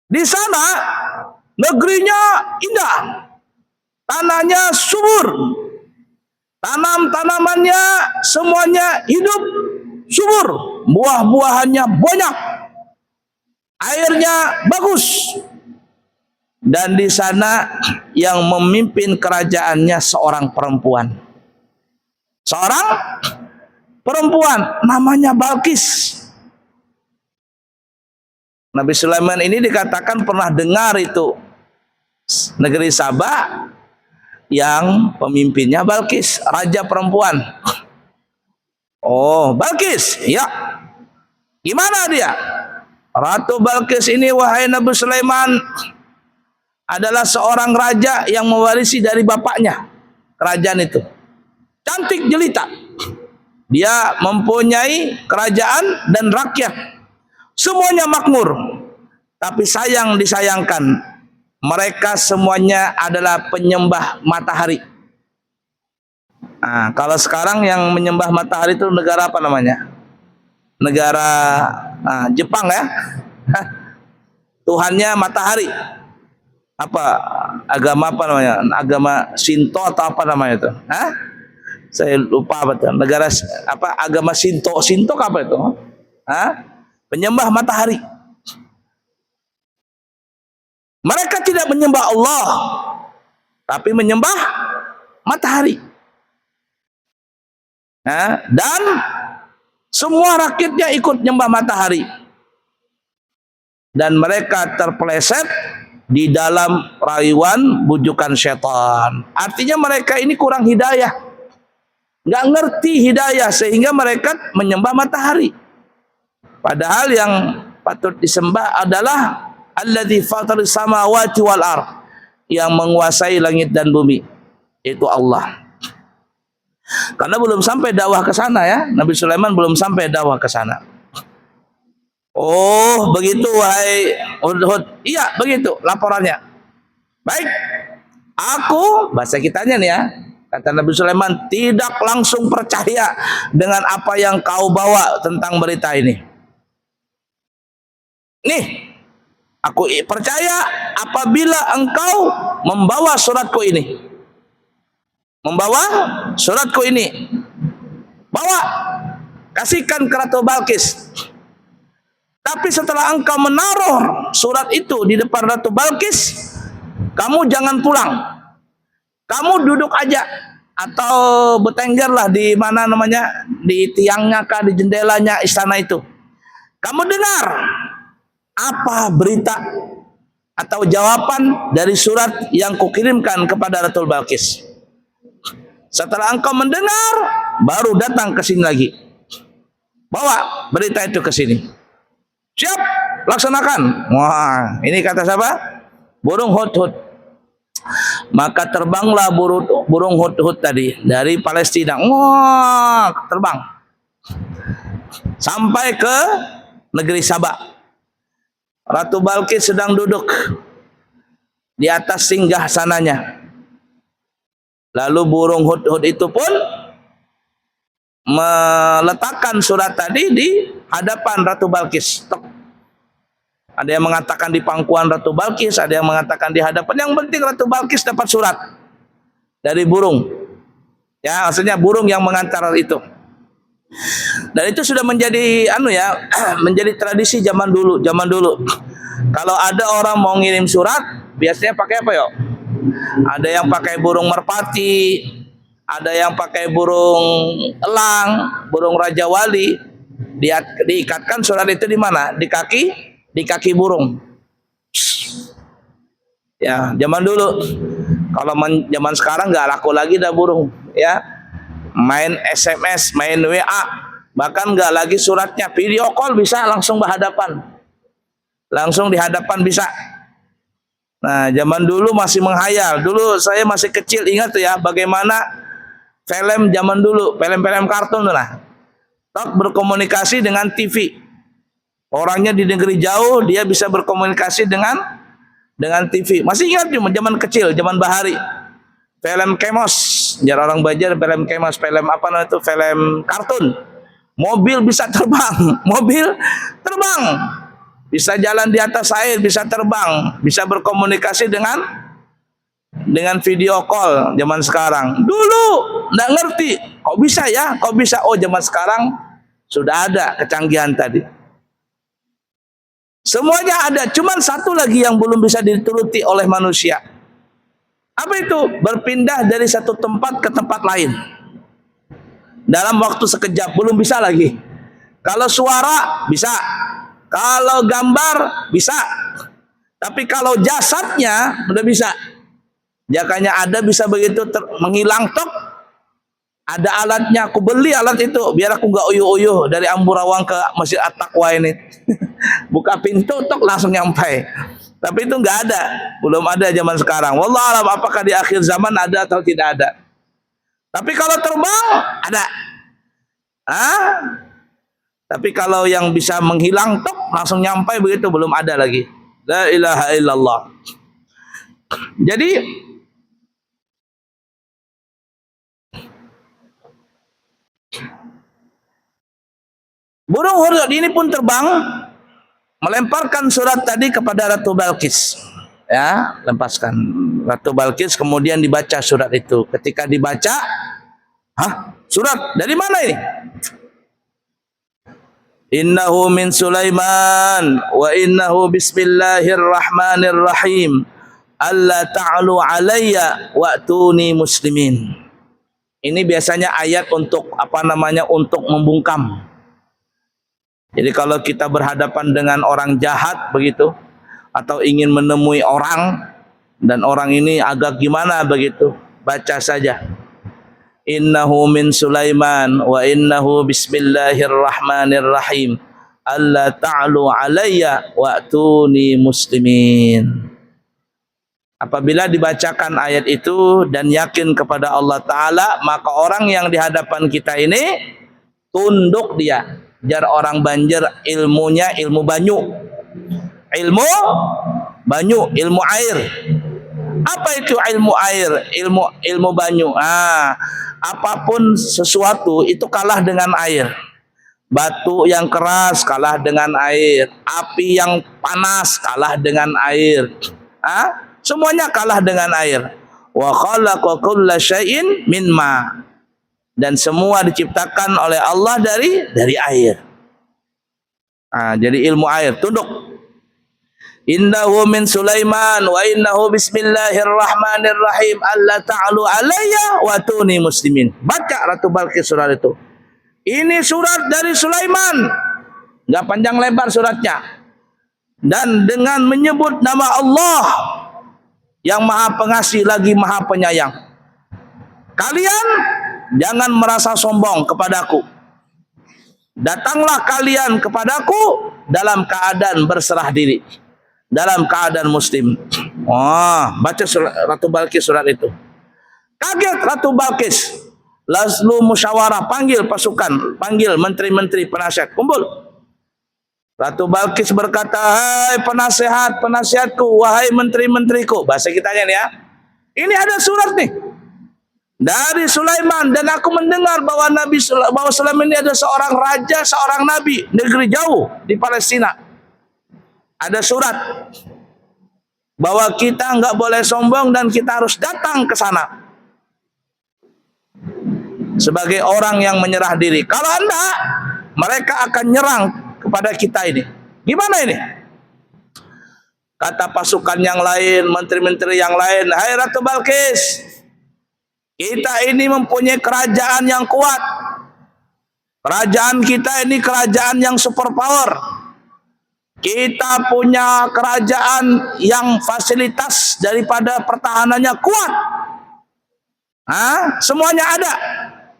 Di sana negerinya indah, tanahnya subur, tanam-tanamannya semuanya hidup subur, buah-buahannya banyak, airnya bagus. Dan di sana yang memimpin kerajaannya seorang perempuan. Seorang perempuan namanya Balkis. Nabi Sulaiman ini dikatakan pernah dengar itu negeri Sabah yang pemimpinnya Balkis, raja perempuan. Oh, Balkis, ya. Gimana dia? Ratu Balkis ini, wahai Nabi Sulaiman, adalah seorang raja yang mewarisi dari bapaknya kerajaan itu. Cantik jelita. Dia mempunyai kerajaan dan rakyat. Semuanya makmur. Tapi disayangkan, mereka semuanya adalah penyembah matahari. Nah, kalau sekarang yang menyembah matahari itu negara apa namanya? Negara Jepang ya. Tuhannya matahari. Apa agama apa namanya? Agama Shinto atau apa namanya itu? Saya lupa apa itu. Negara apa? Agama Shinto. Shinto apa itu? Penyembah matahari. Mereka tidak menyembah Allah, tapi menyembah matahari. Dan semua rakyatnya ikut menyembah matahari. Dan mereka terpeleset di dalam rayuan bujukan setan. Artinya mereka ini kurang hidayah, nggak ngerti hidayah, sehingga mereka menyembah matahari. Padahal yang patut disembah adalah alladzi fataris samawati wal ard, yang menguasai langit dan bumi, itu Allah. Karena belum sampai dakwah ke sana ya, Nabi Sulaiman belum sampai dakwah ke sana. Oh, begitu wahai Hudhud. Iya, begitu laporannya. Baik. Aku, bahasa kitanya nih ya, kata Nabi Sulaiman, tidak langsung percaya dengan apa yang kau bawa tentang berita ini. Nih, aku percaya apabila engkau membawa suratku ini. Membawa suratku ini. Bawa, kasihkan ke Ratu Balkis. Tapi setelah engkau menaruh surat itu di depan Ratu Balkis, kamu jangan pulang. Kamu duduk aja atau bertenggerlah di mana namanya, di tiangnya kah, di jendelanya istana itu. Kamu dengar apa berita atau jawaban dari surat yang kukirimkan kepada Ratu Balkis. Setelah engkau mendengar, baru datang ke sini lagi. Bawa berita itu ke sini. Siap, laksanakan. Wah, ini kata siapa? Burung Hudhud. Maka terbanglah burung Hudhud tadi dari Palestina. Wah, terbang sampai ke negeri Sabah. Ratu Balkis sedang duduk di atas singgah sananya. Lalu burung Hudhud itu pun meletakkan surat tadi di hadapan Ratu Balkis. Ada yang mengatakan di pangkuan Ratu Balkis, ada yang mengatakan di hadapan. Yang penting Ratu Balkis dapat surat dari burung. Ya, maksudnya burung yang mengantar itu. Dan itu sudah menjadi menjadi tradisi zaman dulu. Kalau ada orang mau ngirim surat, biasanya pakai apa yuk? Ada yang pakai burung merpati, ada yang pakai burung elang, burung raja wali. Diikatkan surat itu di mana? Di kaki burung. Ya, zaman dulu. Kalau zaman sekarang nggak laku lagi dah burung, ya. Main SMS, main WA, bahkan nggak lagi suratnya, video call bisa langsung berhadapan. Langsung di hadapan bisa. Nah, zaman dulu masih menghayal. Dulu saya masih kecil, ingat tuh ya, bagaimana film zaman dulu, film-film kartun tuh lah. Tok berkomunikasi dengan TV. Orangnya di negeri jauh, dia bisa berkomunikasi dengan TV. Masih ingat tuh zaman kecil, zaman bahari. Film Kemos, jar orang Banjar, film Kemos, film apa namanya itu, film kartun. Mobil bisa terbang, mobil terbang. bisa jalan di atas air, bisa terbang, bisa berkomunikasi dengan video call zaman sekarang. Dulu nggak ngerti, kok bisa ya? Kok bisa? Oh, zaman sekarang sudah ada kecanggihan tadi. Semuanya ada, cuman satu lagi yang belum bisa dituruti oleh manusia. Apa itu? Berpindah dari satu tempat ke tempat lain dalam waktu sekejap, belum bisa lagi. Kalau suara bisa, kalau gambar bisa, tapi kalau jasadnya udah bisa. Jakanya ada bisa begitu menghilang tok. Ada alatnya, aku beli alat itu biar aku nggak uyuh-uyuh dari Amburawang ke Masjid At-Taqwa ini. Buka pintu tok langsung nyampai. Tapi itu nggak ada, belum ada zaman sekarang. Wallahu alam, apakah di akhir zaman ada atau tidak ada. Tapi kalau terbang ada. Tapi kalau yang bisa menghilang tok langsung nyampai begitu belum ada lagi. La ilaha illallah. Jadi burung hurut ini pun terbang melemparkan surat tadi kepada Ratu Balqis. Ya, lepaskan Ratu Balqis, kemudian dibaca surat itu. Ketika dibaca, surat dari mana ini? Innahu min Sulaiman wa innahu bismillahirrahmanirrahim. Alla ta'lu alayya wa'tuni muslimin. Ini biasanya ayat untuk untuk membungkam. Jadi kalau kita berhadapan dengan orang jahat begitu, atau ingin menemui orang dan orang ini agak gimana begitu, baca saja. Innahu min Sulaiman wa innahu bismillahirrahmanirrahim. Alla ta'lu alayya wa'tuni muslimin. Apabila dibacakan ayat itu dan yakin kepada Allah Ta'ala, maka orang yang di hadapan kita ini tunduk dia. Jar orang Banjar ilmunya ilmu banyu. Ilmu banyu, ilmu air. Apa itu ilmu air? Ilmu banyu. Apapun sesuatu itu kalah dengan air. Batu yang keras kalah dengan air. Api yang panas kalah dengan air. Semuanya kalah dengan air. Wa khalaqa kulla syai'in min ma. Dan semua diciptakan oleh Allah dari air. Jadi ilmu air, tunduk. Innahu min Sulaiman wa innahu bismillahirrahmanirrahim. Alla ta'lu alayya wa tuni muslimin. Baca Ratu Balqis surat itu. Ini surat dari Sulaiman. Enggak panjang lebar suratnya. Dan dengan menyebut nama Allah yang Maha Pengasih lagi Maha Penyayang. Kalian jangan merasa sombong kepadaku. Datanglah kalian kepadaku dalam keadaan berserah diri, dalam keadaan muslim. Baca Ratu Balqis surat itu. Kaget Ratu Balqis. Lalu musyawarah, panggil pasukan, panggil menteri-menteri penasihat, kumpul. Ratu Balqis berkata, hai penasihatku, wahai menteri-menteriku. Bahasa kitanya nih ya. Ini ada surat nih dari Sulaiman, dan aku mendengar bahwa Sulaiman ini ada seorang raja, seorang nabi, negeri jauh di Palestina. Ada surat bahwa kita nggak boleh sombong dan kita harus datang ke sana sebagai orang yang menyerah diri. Kalau enggak, mereka akan nyerang kepada kita ini. Gimana ini? Kata pasukan yang lain, menteri-menteri yang lain, hai Ratu Balqis, kita ini mempunyai kerajaan yang kuat. Kerajaan kita ini kerajaan yang superpower. Kita punya kerajaan yang fasilitas daripada pertahanannya kuat. Semuanya ada.